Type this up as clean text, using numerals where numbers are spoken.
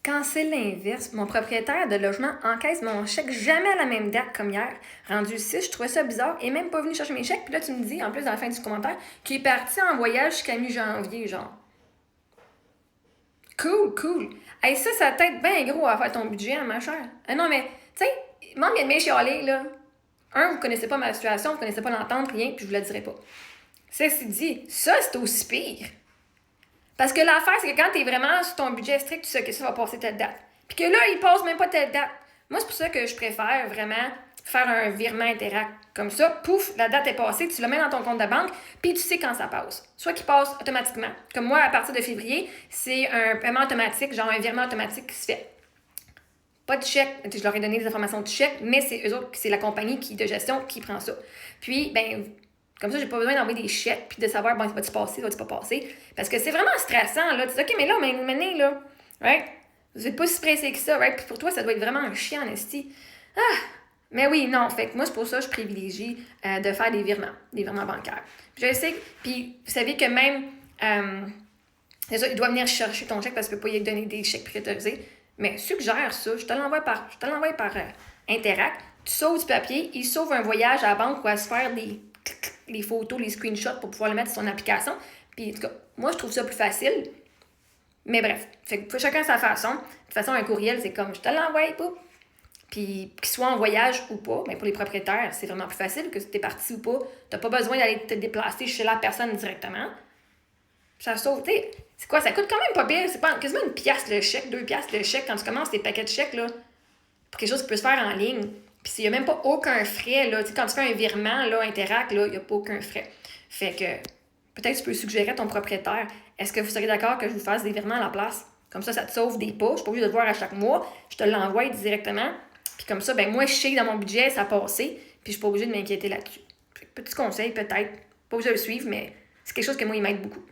Quand c'est l'inverse, mon propriétaire de logement encaisse mon chèque jamais à la même date comme hier. Rendu 6, je trouvais ça bizarre et même pas venu chercher mes chèques. Puis là, tu me dis, en plus, dans la fin du commentaire, qu'il est parti en voyage jusqu'à mi-janvier, genre. Cool, cool. Hey, ça t'aide bien gros à faire ton budget, hein, ma chère. Ah non, mais, tu sais, manque de chialer, là. Vous connaissez pas ma situation, vous connaissez pas l'entente, rien, puis je vous le dirai pas. Ceci dit, ça, c'est aussi pire. Parce que l'affaire, c'est que quand t'es vraiment sur ton budget strict, tu sais que ça va passer telle date. Puis que là, il passe même pas telle date. Moi, c'est pour ça que je préfère vraiment faire un virement Interact. Comme ça, pouf, la date est passée, tu le mets dans ton compte de banque, puis tu sais quand ça passe. Soit qu'il passe automatiquement. Comme moi, à partir de février, c'est un paiement automatique, genre un virement automatique qui se fait. Pas de chèque, je leur ai donné des informations de chèque, mais c'est eux autres, c'est la compagnie de gestion qui prend ça. Puis, ben, comme ça, j'ai pas besoin d'envoyer des chèques puis de savoir, bon, ça va-tu passer, ça va-tu pas passer. Parce que c'est vraiment stressant, là. Tu dis, OK, mais là, maintenant, là, right? Vous êtes pas si pressé que ça, right? Puis pour toi, ça doit être vraiment un chien, en esti. Ah! Mais oui, non, fait que moi, c'est pour ça que je privilégie de faire des virements bancaires. Puis je sais, puis vous savez que même, déjà, il doit venir chercher ton chèque parce que tu peux pas y donner des chèques préautorisés. Mais suggère ça, je te l'envoie par Interact. Tu sauves du papier, il sauve un voyage à la banque où à se faire les photos, les screenshots pour pouvoir le mettre sur son application. Puis, en tout cas, moi, je trouve ça plus facile. Mais bref, fait que chacun sa façon. De toute façon, un courriel, c'est comme je te l'envoie, pas. Puis, qu'il soit en voyage ou pas, mais pour les propriétaires, c'est vraiment plus facile que si t'es parti ou pas. T'as pas besoin d'aller te déplacer chez la personne directement. Ça sauve, tu sais. C'est quoi? Ça coûte quand même pas pire. C'est pas quasiment une pièce le chèque, 2$ le chèque quand tu commences tes paquets de chèques, là, pour quelque chose qui peut se faire en ligne. Puis il n'y a même pas aucun frais, là. Tu sais, quand tu fais un virement, là, Interact, là, il n'y a pas aucun frais. Fait que, peut-être tu peux suggérer à ton propriétaire, est-ce que vous seriez d'accord que je vous fasse des virements à la place? Comme ça te sauve des pas. Je suis pas obligée de le voir à chaque mois. Je te l'envoie directement. Puis comme ça, ben moi, je sais que dans mon budget, ça a passé. Puis je suis pas obligée de m'inquiéter là-dessus. Petit conseil, peut-être. Pas obligée de le suivre, mais c'est quelque chose que moi, il m'aide beaucoup.